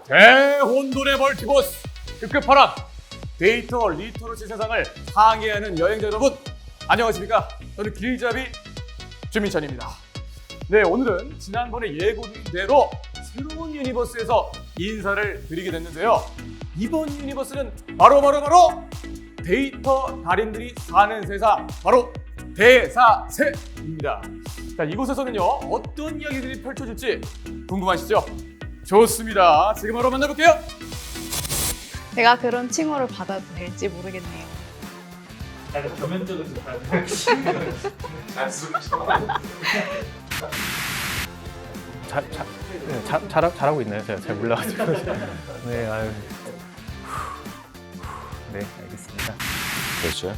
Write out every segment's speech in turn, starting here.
대혼돈의 멀티버스 급급하람 데이터 리터러시 세상을 항해하는 여행자 여러분, 안녕하십니까? 저는 길잡이 주민찬입니다. 네, 오늘은 지난번에 예고드린 대로 새로운 유니버스에서 인사를 드리게 됐는데요. 이번 유니버스는 바로 데이터 달인들이 사는 세상, 바로 대사세입니다. 자, 이곳에서는요, 어떤 이야기들이 펼쳐질지 궁금하시죠? 좋습니다. 지금 바로 만나볼게요. 제가 그런 칭호를 받아도 될지 모르겠네요. 약간 겸연적으로 잘하고 있나요? 제가 잘 몰라가지고. 네, 아유. 네, 알겠습니다. 그렇죠.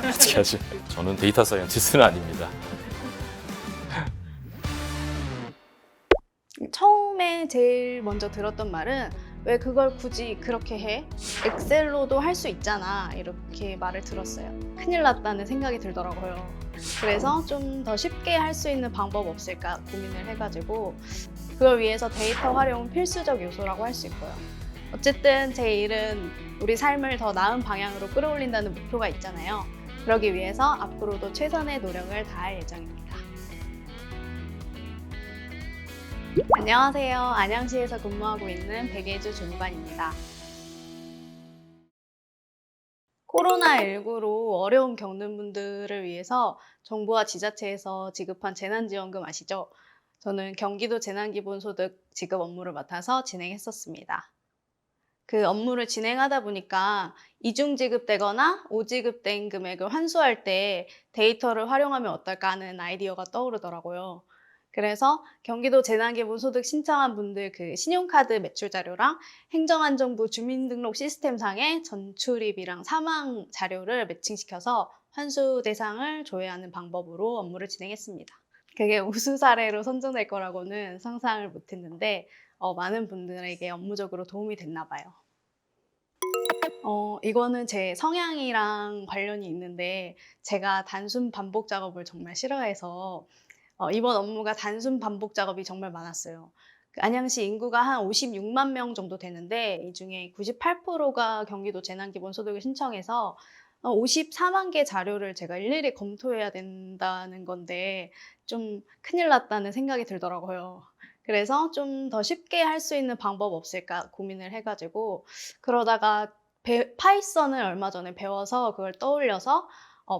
어떻게 하지? 저는 데이터 사이언티스트는 아닙니다. 처음에 제일 먼저 들었던 말은 왜 그걸 굳이 그렇게 해? 엑셀로도 할 수 있잖아, 이렇게 말을 들었어요. 큰일 났다는 생각이 들더라고요. 그래서 좀 더 쉽게 할 수 있는 방법 없을까 고민을 해가지고 그걸 위해서 데이터 활용은 필수적 요소라고 할 수 있고요. 어쨌든 제 일은 우리 삶을 더 나은 방향으로 끌어올린다는 목표가 있잖아요. 그러기 위해서 앞으로도 최선의 노력을 다할 예정입니다. 안녕하세요. 안양시에서 근무하고 있는 백예주 중반입니다. 코로나19로 어려움 겪는 분들을 위해서 정부와 지자체에서 지급한 재난지원금 아시죠? 저는 경기도 재난기본소득 지급 업무를 맡아서 진행했었습니다. 그 업무를 진행하다 보니까 이중 지급되거나 오지급된 금액을 환수할 때 데이터를 활용하면 어떨까 하는 아이디어가 떠오르더라고요. 그래서 경기도 재난기본소득 신청한 분들 그 신용카드 매출 자료랑 행정안전부 주민등록 시스템상의 전출입이랑 사망 자료를 매칭시켜서 환수 대상을 조회하는 방법으로 업무를 진행했습니다. 그게 우수 사례로 선정될 거라고는 상상을 못했는데 많은 분들에게 업무적으로 도움이 됐나 봐요. 이거는 제 성향이랑 관련이 있는데 제가 단순 반복 작업을 정말 싫어해서 이번 업무가 단순 반복 작업이 정말 많았어요. 안양시 인구가 한 56만 명 정도 되는데 이 중에 98%가 경기도 재난기본소득을 신청해서 54만 개 자료를 제가 일일이 검토해야 된다는 건데 좀 큰일 났다는 생각이 들더라고요. 그래서 좀 더 쉽게 할 수 있는 방법 없을까 고민을 해가지고 그러다가 파이썬을 얼마 전에 배워서 그걸 떠올려서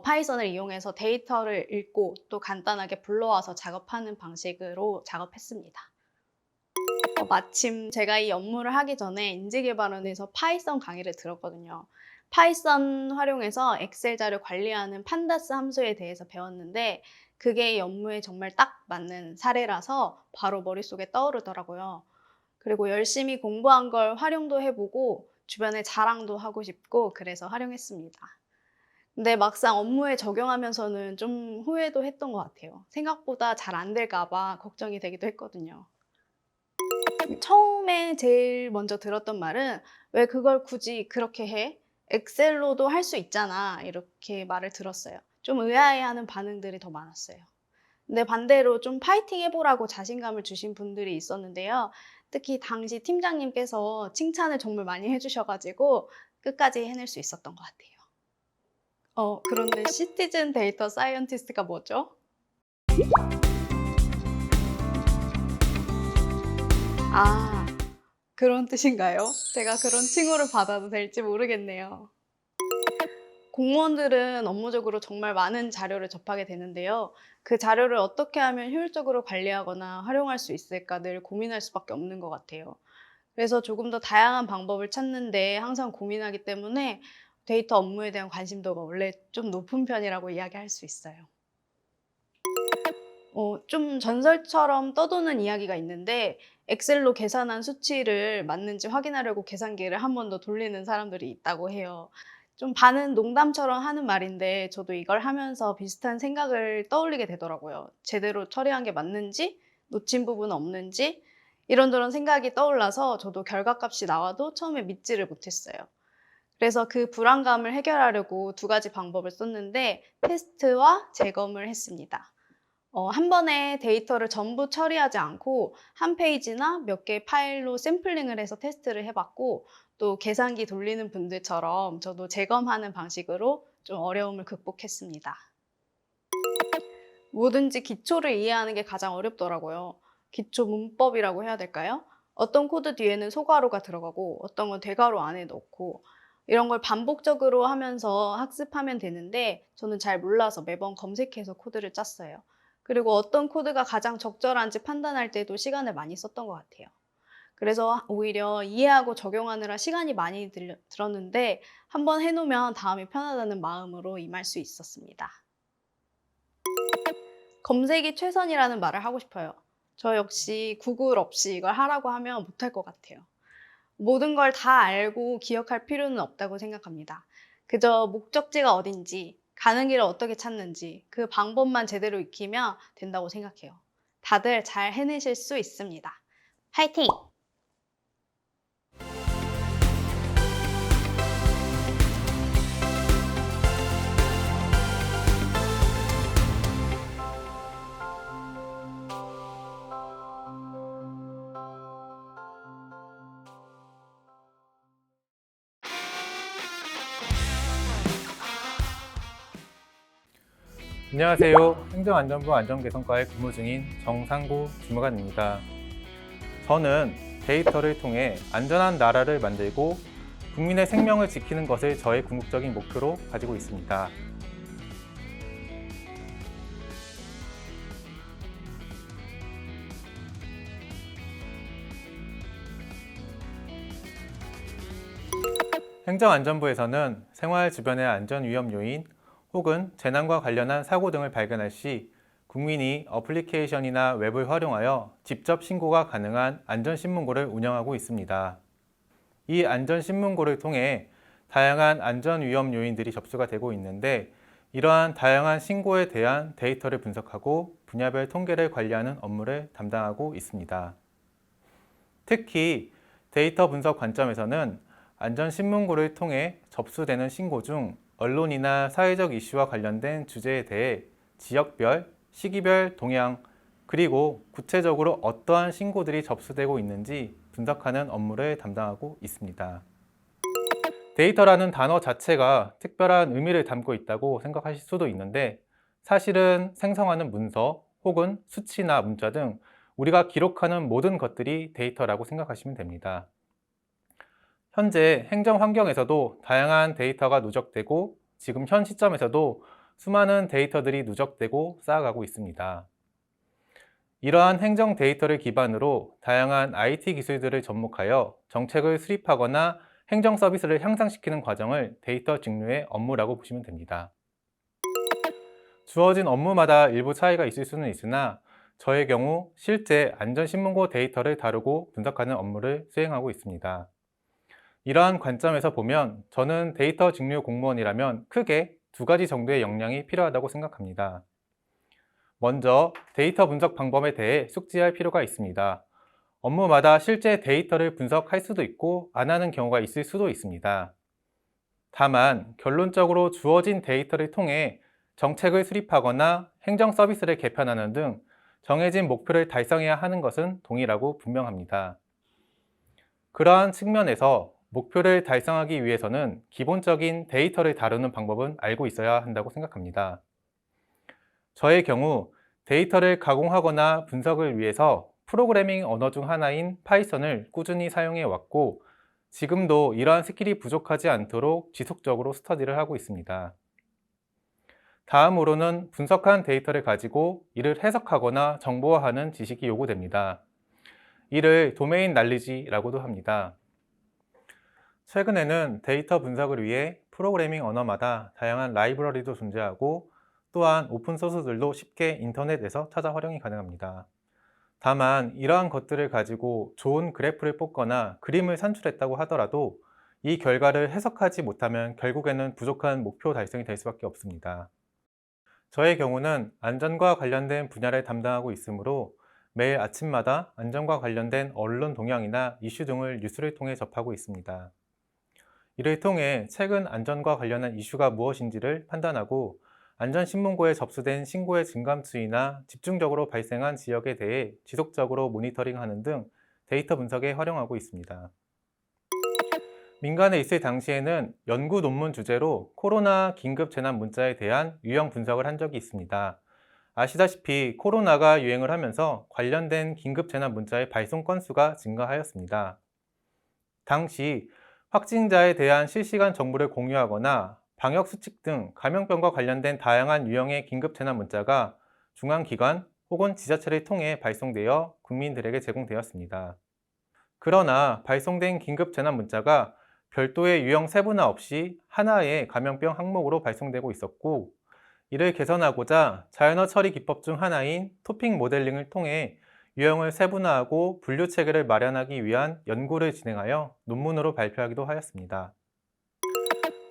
파이썬을 이용해서 데이터를 읽고 또 간단하게 불러와서 작업하는 방식으로 작업했습니다. 마침 제가 이 업무를 하기 전에 인지개발원에서 파이썬 강의를 들었거든요. 파이썬 활용해서 엑셀 자료 관리하는 판다스 함수에 대해서 배웠는데 그게 이 업무에 정말 딱 맞는 사례라서 바로 머릿속에 떠오르더라고요. 그리고 열심히 공부한 걸 활용도 해보고 주변에 자랑도 하고 싶고 그래서 활용했습니다. 근데 막상 업무에 적용하면서는 좀 후회도 했던 것 같아요. 생각보다 잘 안 될까 봐 걱정이 되기도 했거든요. 처음에 제일 먼저 들었던 말은 왜 그걸 굳이 그렇게 해? 엑셀로도 할 수 있잖아, 이렇게 말을 들었어요. 좀 의아해하는 반응들이 더 많았어요. 근데 반대로 좀 파이팅 해보라고 자신감을 주신 분들이 있었는데요. 특히 당시 팀장님께서 칭찬을 정말 많이 해주셔가지고 끝까지 해낼 수 있었던 것 같아요. 그런데 시티즌 데이터 사이언티스트가 뭐죠? 아, 그런 뜻인가요? 제가 그런 칭호를 받아도 될지 모르겠네요. 공무원들은 업무적으로 정말 많은 자료를 접하게 되는데요. 그 자료를 어떻게 하면 효율적으로 관리하거나 활용할 수 있을까 늘 고민할 수밖에 없는 것 같아요. 그래서 조금 더 다양한 방법을 찾는데 항상 고민하기 때문에 데이터 업무에 대한 관심도가 원래 좀 높은 편이라고 이야기할 수 있어요. 좀 전설처럼 떠도는 이야기가 있는데 엑셀로 계산한 수치를 맞는지 확인하려고 계산기를 한 번 더 돌리는 사람들이 있다고 해요. 좀 반은 농담처럼 하는 말인데 저도 이걸 하면서 비슷한 생각을 떠올리게 되더라고요. 제대로 처리한 게 맞는지, 놓친 부분 없는지 이런저런 생각이 떠올라서 저도 결과값이 나와도 처음에 믿지를 못했어요. 그래서 그 불안감을 해결하려고 두 가지 방법을 썼는데 테스트와 재검을 했습니다. 한 번에 데이터를 전부 처리하지 않고 한 페이지나 몇 개의 파일로 샘플링을 해서 테스트를 해봤고 또 계산기 돌리는 분들처럼 저도 재검하는 방식으로 좀 어려움을 극복했습니다. 뭐든지 기초를 이해하는 게 가장 어렵더라고요. 기초 문법이라고 해야 될까요? 어떤 코드 뒤에는 소괄호가 들어가고 어떤 건 대괄호 안에 넣고 이런 걸 반복적으로 하면서 학습하면 되는데 저는 잘 몰라서 매번 검색해서 코드를 짰어요. 그리고 어떤 코드가 가장 적절한지 판단할 때도 시간을 많이 썼던 것 같아요. 그래서 오히려 이해하고 적용하느라 시간이 많이 들었는데 한번 해놓으면 다음이 편하다는 마음으로 임할 수 있었습니다. 검색이 최선이라는 말을 하고 싶어요. 저 역시 구글 없이 이걸 하라고 하면 못할 것 같아요. 모든 걸 다 알고 기억할 필요는 없다고 생각합니다. 그저 목적지가 어딘지, 가는 길을 어떻게 찾는지 그 방법만 제대로 익히면 된다고 생각해요. 다들 잘 해내실 수 있습니다. 화이팅! 안녕하세요. 행정안전부 안전개선과에 근무 중인 정상구 주무관입니다. 저는 데이터를 통해 안전한 나라를 만들고 국민의 생명을 지키는 것을 저의 궁극적인 목표로 가지고 있습니다. 행정안전부에서는 생활 주변의 안전 위험 요인 혹은 재난과 관련한 사고 등을 발견할 시 국민이 어플리케이션이나 웹을 활용하여 직접 신고가 가능한 안전신문고를 운영하고 있습니다. 이 안전신문고를 통해 다양한 안전 위험 요인들이 접수가 되고 있는데 이러한 다양한 신고에 대한 데이터를 분석하고 분야별 통계를 관리하는 업무를 담당하고 있습니다. 특히 데이터 분석 관점에서는 안전신문고를 통해 접수되는 신고 중 언론이나 사회적 이슈와 관련된 주제에 대해 지역별, 시기별 동향, 그리고 구체적으로 어떠한 신고들이 접수되고 있는지 분석하는 업무를 담당하고 있습니다. 데이터라는 단어 자체가 특별한 의미를 담고 있다고 생각하실 수도 있는데 사실은 생성하는 문서 혹은 수치나 문자 등 우리가 기록하는 모든 것들이 데이터라고 생각하시면 됩니다. 현재 행정 환경에서도 다양한 데이터가 누적되고 지금 현 시점에서도 수많은 데이터들이 누적되고 쌓아가고 있습니다. 이러한 행정 데이터를 기반으로 다양한 IT 기술들을 접목하여 정책을 수립하거나 행정 서비스를 향상시키는 과정을 데이터 직류의 업무라고 보시면 됩니다. 주어진 업무마다 일부 차이가 있을 수는 있으나 저의 경우 실제 안전신문고 데이터를 다루고 분석하는 업무를 수행하고 있습니다. 이러한 관점에서 보면 저는 데이터 직류 공무원이라면 크게 두 가지 정도의 역량이 필요하다고 생각합니다. 먼저 데이터 분석 방법에 대해 숙지할 필요가 있습니다. 업무마다 실제 데이터를 분석할 수도 있고 안 하는 경우가 있을 수도 있습니다. 다만 결론적으로 주어진 데이터를 통해 정책을 수립하거나 행정 서비스를 개편하는 등 정해진 목표를 달성해야 하는 것은 동일하고 분명합니다. 그러한 측면에서 목표를 달성하기 위해서는 기본적인 데이터를 다루는 방법은 알고 있어야 한다고 생각합니다. 저의 경우 데이터를 가공하거나 분석을 위해서 프로그래밍 언어 중 하나인 파이썬을 꾸준히 사용해 왔고 지금도 이러한 스킬이 부족하지 않도록 지속적으로 스터디를 하고 있습니다. 다음으로는 분석한 데이터를 가지고 이를 해석하거나 정보화하는 지식이 요구됩니다. 이를 도메인 날리지라고도 합니다. 최근에는 데이터 분석을 위해 프로그래밍 언어마다 다양한 라이브러리도 존재하고 또한 오픈소스들도 쉽게 인터넷에서 찾아 활용이 가능합니다. 다만 이러한 것들을 가지고 좋은 그래프를 뽑거나 그림을 산출했다고 하더라도 이 결과를 해석하지 못하면 결국에는 부족한 목표 달성이 될 수밖에 없습니다. 저의 경우는 안전과 관련된 분야를 담당하고 있으므로 매일 아침마다 안전과 관련된 언론 동향이나 이슈 등을 뉴스를 통해 접하고 있습니다. 이를 통해 최근 안전과 관련한 이슈가 무엇인지를 판단하고 안전신문고에 접수된 신고의 증감 추이나 집중적으로 발생한 지역에 대해 지속적으로 모니터링하는 등 데이터 분석에 활용하고 있습니다. 민간에 있을 당시에는 연구 논문 주제로 코로나 긴급 재난 문자에 대한 유형 분석을 한 적이 있습니다. 아시다시피 코로나가 유행을 하면서 관련된 긴급 재난 문자의 발송 건수가 증가하였습니다. 당시 확진자에 대한 실시간 정보를 공유하거나 방역 수칙 등 감염병과 관련된 다양한 유형의 긴급 재난 문자가 중앙기관 혹은 지자체를 통해 발송되어 국민들에게 제공되었습니다. 그러나 발송된 긴급 재난 문자가 별도의 유형 세분화 없이 하나의 감염병 항목으로 발송되고 있었고, 이를 개선하고자 자연어 처리 기법 중 하나인 토픽 모델링을 통해 유형을 세분화하고 분류 체계를 마련하기 위한 연구를 진행하여 논문으로 발표하기도 하였습니다.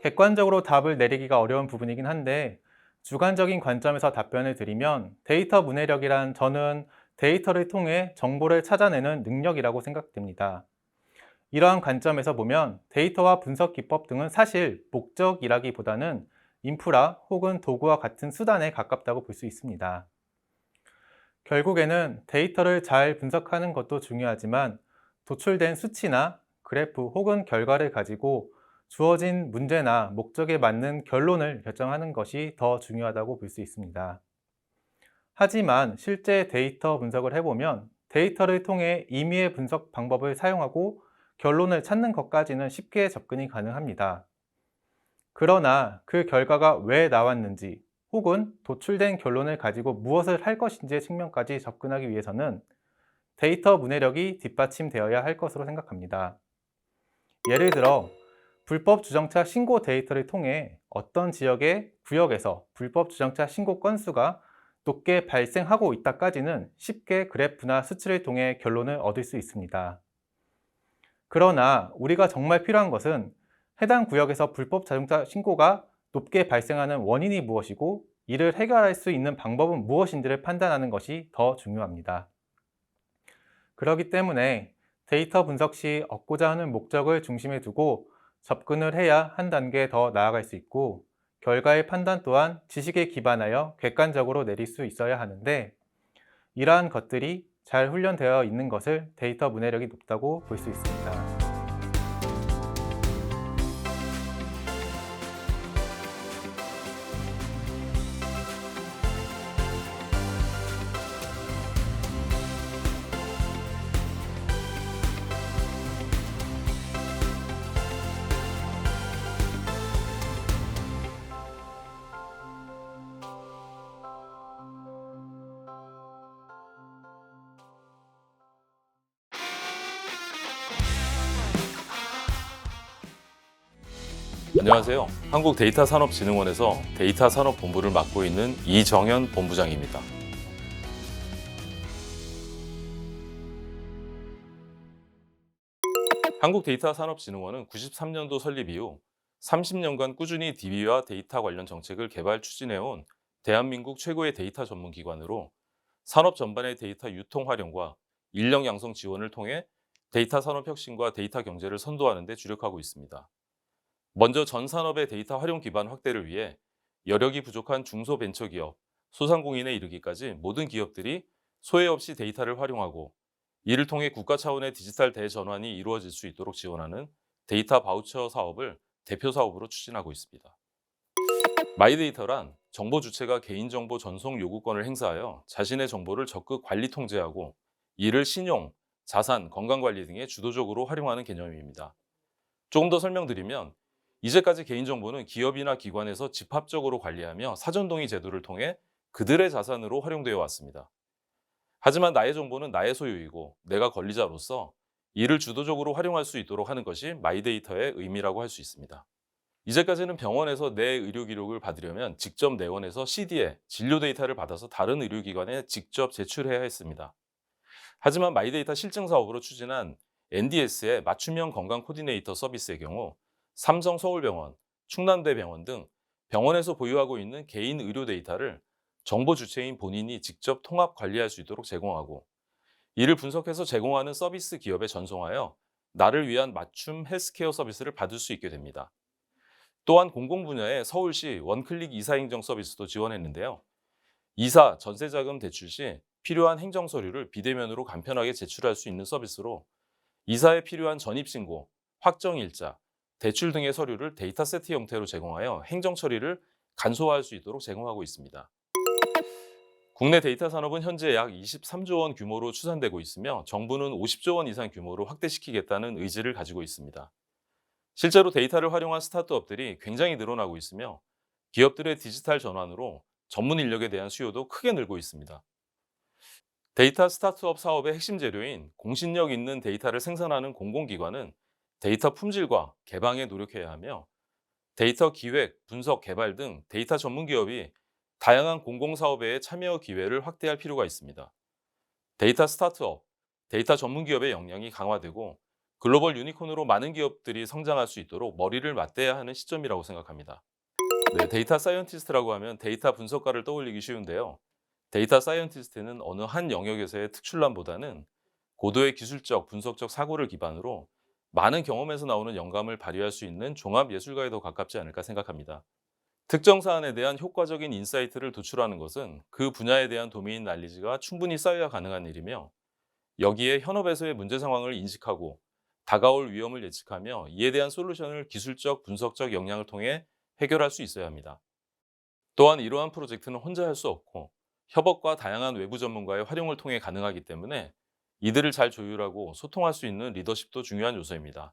객관적으로 답을 내리기가 어려운 부분이긴 한데, 주관적인 관점에서 답변을 드리면 데이터 문해력이란 저는 데이터를 통해 정보를 찾아내는 능력이라고 생각됩니다. 이러한 관점에서 보면 데이터와 분석 기법 등은 사실 목적이라기보다는 인프라 혹은 도구와 같은 수단에 가깝다고 볼 수 있습니다. 결국에는 데이터를 잘 분석하는 것도 중요하지만 도출된 수치나 그래프 혹은 결과를 가지고 주어진 문제나 목적에 맞는 결론을 결정하는 것이 더 중요하다고 볼 수 있습니다. 하지만 실제 데이터 분석을 해보면 데이터를 통해 임의의 분석 방법을 사용하고 결론을 찾는 것까지는 쉽게 접근이 가능합니다. 그러나 그 결과가 왜 나왔는지 혹은 도출된 결론을 가지고 무엇을 할 것인지의 측면까지 접근하기 위해서는 데이터 문해력이 뒷받침되어야 할 것으로 생각합니다. 예를 들어 불법 주정차 신고 데이터를 통해 어떤 지역의 구역에서 불법 주정차 신고 건수가 높게 발생하고 있다까지는 쉽게 그래프나 수치를 통해 결론을 얻을 수 있습니다. 그러나 우리가 정말 필요한 것은 해당 구역에서 불법 자동차 신고가 높게 발생하는 원인이 무엇이고 이를 해결할 수 있는 방법은 무엇인지를 판단하는 것이 더 중요합니다. 그렇기 때문에 데이터 분석 시 얻고자 하는 목적을 중심에 두고 접근을 해야 한 단계 더 나아갈 수 있고, 결과의 판단 또한 지식에 기반하여 객관적으로 내릴 수 있어야 하는데, 이러한 것들이 잘 훈련되어 있는 것을 데이터 문해력이 높다고 볼 수 있습니다. 안녕하세요. 한국데이터산업진흥원에서 데이터산업본부를 맡고 있는 이정현 본부장입니다. 한국데이터산업진흥원은 93년도 설립 이후 30년간 꾸준히 DB와 데이터 관련 정책을 개발 추진해온 대한민국 최고의 데이터 전문 기관으로 산업 전반의 데이터 유통 활용과 인력 양성 지원을 통해 데이터 산업 혁신과 데이터 경제를 선도하는 데 주력하고 있습니다. 먼저 전 산업의 데이터 활용 기반 확대를 위해 여력이 부족한 중소벤처기업, 소상공인에 이르기까지 모든 기업들이 소외 없이 데이터를 활용하고 이를 통해 국가 차원의 디지털 대전환이 이루어질 수 있도록 지원하는 데이터 바우처 사업을 대표 사업으로 추진하고 있습니다. 마이데이터란 정보 주체가 개인정보 전송 요구권을 행사하여 자신의 정보를 적극 관리 통제하고 이를 신용, 자산, 건강관리 등에 주도적으로 활용하는 개념입니다. 조금 더 설명드리면 이제까지 개인정보는 기업이나 기관에서 집합적으로 관리하며 사전동의 제도를 통해 그들의 자산으로 활용되어 왔습니다. 하지만 나의 정보는 나의 소유이고 내가 권리자로서 이를 주도적으로 활용할 수 있도록 하는 것이 마이데이터의 의미라고 할 수 있습니다. 이제까지는 병원에서 내 의료 기록을 받으려면 직접 내원해서 CD에 진료 데이터를 받아서 다른 의료기관에 직접 제출해야 했습니다. 하지만 마이데이터 실증 사업으로 추진한 NDS의 맞춤형 건강 코디네이터 서비스의 경우 삼성 서울병원, 충남대병원 등 병원에서 보유하고 있는 개인 의료 데이터를 정보 주체인 본인이 직접 통합 관리할 수 있도록 제공하고 이를 분석해서 제공하는 서비스 기업에 전송하여 나를 위한 맞춤 헬스케어 서비스를 받을 수 있게 됩니다. 또한 공공 분야의 서울시 원클릭 이사 행정 서비스도 지원했는데요. 이사, 전세자금 대출 시 필요한 행정 서류를 비대면으로 간편하게 제출할 수 있는 서비스로 이사에 필요한 전입신고, 확정일자, 대출 등의 서류를 데이터 세트 형태로 제공하여 행정 처리를 간소화할 수 있도록 제공하고 있습니다. 국내 데이터 산업은 현재 약 23조 원 규모로 추산되고 있으며 정부는 50조 원 이상 규모로 확대시키겠다는 의지를 가지고 있습니다. 실제로 데이터를 활용한 스타트업들이 굉장히 늘어나고 있으며 기업들의 디지털 전환으로 전문 인력에 대한 수요도 크게 늘고 있습니다. 데이터 스타트업 사업의 핵심 재료인 공신력 있는 데이터를 생산하는 공공기관은 데이터 품질과 개방에 노력해야 하며 데이터 기획, 분석, 개발 등 데이터 전문 기업이 다양한 공공사업에 참여 기회를 확대할 필요가 있습니다. 데이터 스타트업, 데이터 전문 기업의 역량이 강화되고 글로벌 유니콘으로 많은 기업들이 성장할 수 있도록 머리를 맞대야 하는 시점이라고 생각합니다. 네, 데이터 사이언티스트라고 하면 데이터 분석가를 떠올리기 쉬운데요. 데이터 사이언티스트는 어느 한 영역에서의 특출남보다는 고도의 기술적, 분석적 사고를 기반으로 많은 경험에서 나오는 영감을 발휘할 수 있는 종합 예술가에 더 가깝지 않을까 생각합니다. 특정 사안에 대한 효과적인 인사이트를 도출하는 것은 그 분야에 대한 도메인 날리지가 충분히 쌓여야 가능한 일이며 여기에 현업에서의 문제 상황을 인식하고 다가올 위험을 예측하며 이에 대한 솔루션을 기술적, 분석적 역량을 통해 해결할 수 있어야 합니다. 또한 이러한 프로젝트는 혼자 할 수 없고 협업과 다양한 외부 전문가의 활용을 통해 가능하기 때문에 이들을 잘 조율하고 소통할 수 있는 리더십도 중요한 요소입니다.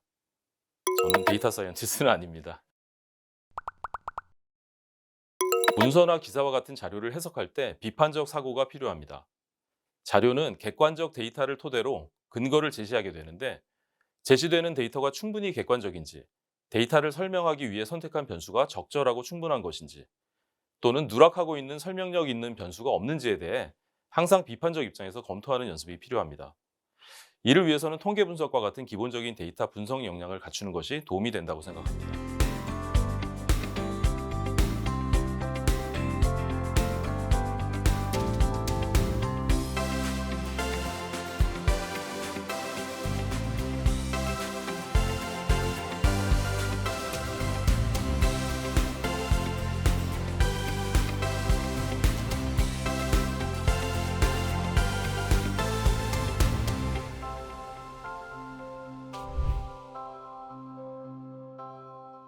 저는 데이터 사이언티스트는 아닙니다. 문서나 기사와 같은 자료를 해석할 때 비판적 사고가 필요합니다. 자료는 객관적 데이터를 토대로 근거를 제시하게 되는데 제시되는 데이터가 충분히 객관적인지, 데이터를 설명하기 위해 선택한 변수가 적절하고 충분한 것인지, 또는 누락하고 있는 설명력 있는 변수가 없는지에 대해 항상 비판적 입장에서 검토하는 연습이 필요합니다. 이를 위해서는 통계 분석과 같은 기본적인 데이터 분석 역량을 갖추는 것이 도움이 된다고 생각합니다.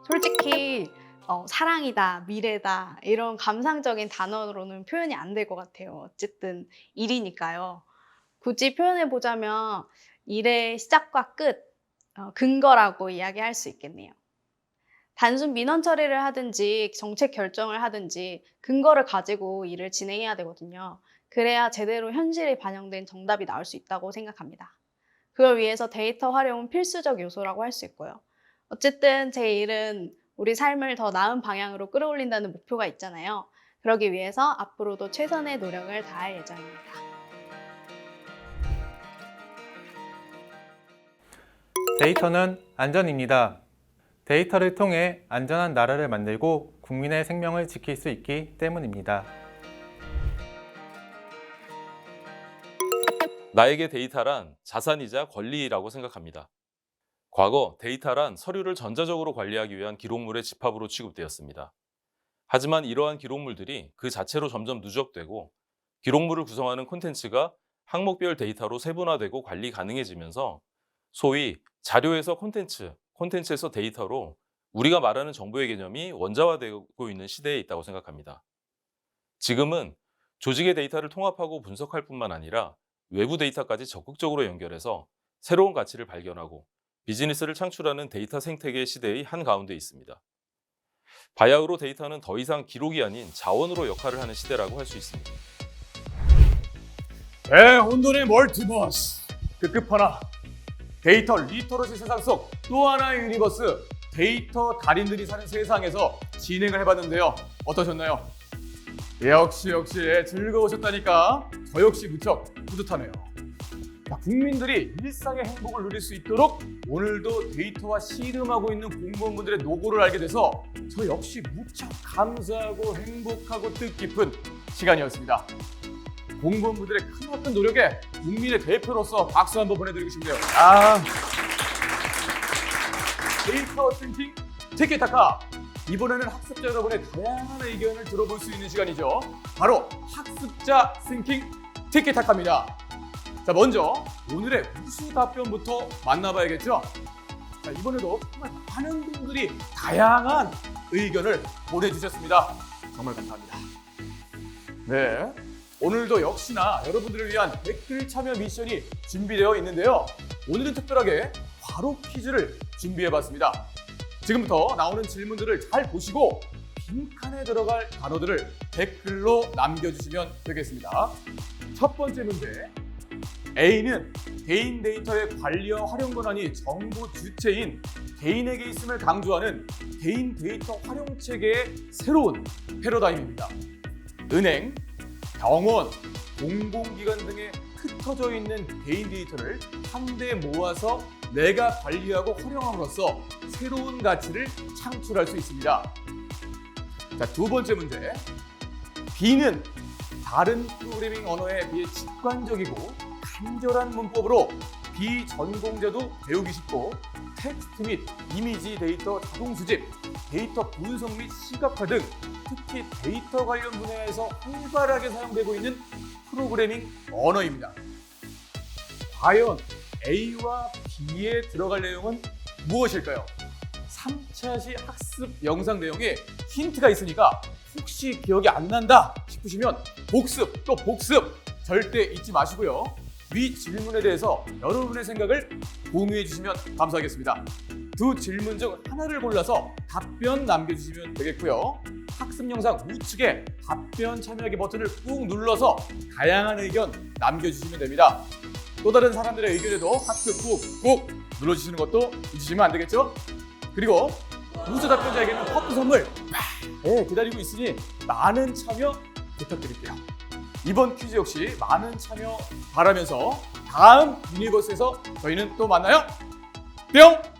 솔직히 사랑이다, 미래다 이런 감상적인 단어로는 표현이 안 될 것 같아요. 어쨌든 일이니까요. 굳이 표현해 보자면 일의 시작과 끝, 근거라고 이야기할 수 있겠네요. 단순 민원 처리를 하든지 정책 결정을 하든지 근거를 가지고 일을 진행해야 되거든요. 그래야 제대로 현실에 반영된 정답이 나올 수 있다고 생각합니다. 그걸 위해서 데이터 활용은 필수적 요소라고 할 수 있고요. 어쨌든 제 일은 우리 삶을 더 나은 방향으로 끌어올린다는 목표가 있잖아요. 그러기 위해서 앞으로도 최선의 노력을 다할 예정입니다. 데이터는 안전입니다. 데이터를 통해 안전한 나라를 만들고 국민의 생명을 지킬 수 있기 때문입니다. 나에게 데이터란 자산이자 권리라고 생각합니다. 과거 데이터란 서류를 전자적으로 관리하기 위한 기록물의 집합으로 취급되었습니다. 하지만 이러한 기록물들이 그 자체로 점점 누적되고 기록물을 구성하는 콘텐츠가 항목별 데이터로 세분화되고 관리 가능해지면서 소위 자료에서 콘텐츠, 콘텐츠에서 데이터로 우리가 말하는 정보의 개념이 원자화되고 있는 시대에 있다고 생각합니다. 지금은 조직의 데이터를 통합하고 분석할 뿐만 아니라 외부 데이터까지 적극적으로 연결해서 새로운 가치를 발견하고 비즈니스를 창출하는 데이터 생태계의 시대의 한가운데 있습니다. 바야흐로 데이터는 더 이상 기록이 아닌 자원으로 역할을 하는 시대라고 할 수 있습니다. 대혼돈의 멀티버스, 그 끝판왕 데이터 리터러시 세상 속 또 하나의 유니버스, 데이터 달인들이 사는 세상에서 진행을 해봤는데요. 어떠셨나요? 역시 즐거우셨다니까 저 역시 무척 뿌듯하네요. 자, 국민들이 일상의 행복을 누릴 수 있도록 오늘도 데이터와 씨름하고 있는 공무원분들의 노고를 알게 돼서 저 역시 무척 감사하고 행복하고 뜻깊은 시간이었습니다. 공무원분들의 크나큰 노력에 국민의 대표로서 박수 한번 보내드리고 싶네요. 데이터 싱킹 티키타카 이번에는 학습자 여러분의 다양한 의견을 들어볼 수 있는 시간이죠. 바로 학습자 싱킹 티키타카입니다. 자, 먼저 오늘의 우수 답변부터 만나봐야겠죠. 자, 이번에도 정말 많은 분들이 다양한 의견을 보내주셨습니다. 정말 감사합니다. 네, 오늘도 역시나 여러분들을 위한 댓글 참여 미션이 준비되어 있는데요. 오늘은 특별하게 바로 퀴즈를 준비해봤습니다. 지금부터 나오는 질문들을 잘 보시고 빈칸에 들어갈 단어들을 댓글로 남겨주시면 되겠습니다. 첫 번째 문제. A는 개인 데이터의 관리와 활용 권한이 정부 주체인 개인에게 있음을 강조하는 개인 데이터 활용 체계의 새로운 패러다임입니다. 은행, 병원, 공공기관 등에 흩어져 있는 개인 데이터를 한데 모아서 내가 관리하고 활용함으로써 새로운 가치를 창출할 수 있습니다. 자, 두 번째 문제. B는 다른 프로그래밍 언어에 비해 직관적이고 간결한 문법으로 비전공자도 배우기 쉽고 텍스트 및 이미지 데이터 자동 수집, 데이터 분석 및 시각화 등 특히 데이터 관련 분야에서 활발하게 사용되고 있는 프로그래밍 언어입니다. 과연 A와 B에 들어갈 내용은 무엇일까요? 3차 시 학습 영상 내용에 힌트가 있으니까 혹시 기억이 안 난다 싶으시면 복습 또 복습 절대 잊지 마시고요. 위 질문에 대해서 여러분의 생각을 공유해 주시면 감사하겠습니다. 두 질문 중 하나를 골라서 답변 남겨주시면 되겠고요. 학습 영상 우측에 답변 참여하기 버튼을 꾹 눌러서 다양한 의견 남겨주시면 됩니다. 또 다른 사람들의 의견에도 하트 꾹꾹 눌러주시는 것도 잊으시면 안 되겠죠? 그리고 우수 답변자에게는 커피 선물 기다리고 있으니 많은 참여 부탁드릴게요. 이번 퀴즈 역시 많은 참여 바라면서 다음 유니버스에서 저희는 또 만나요. 뿅!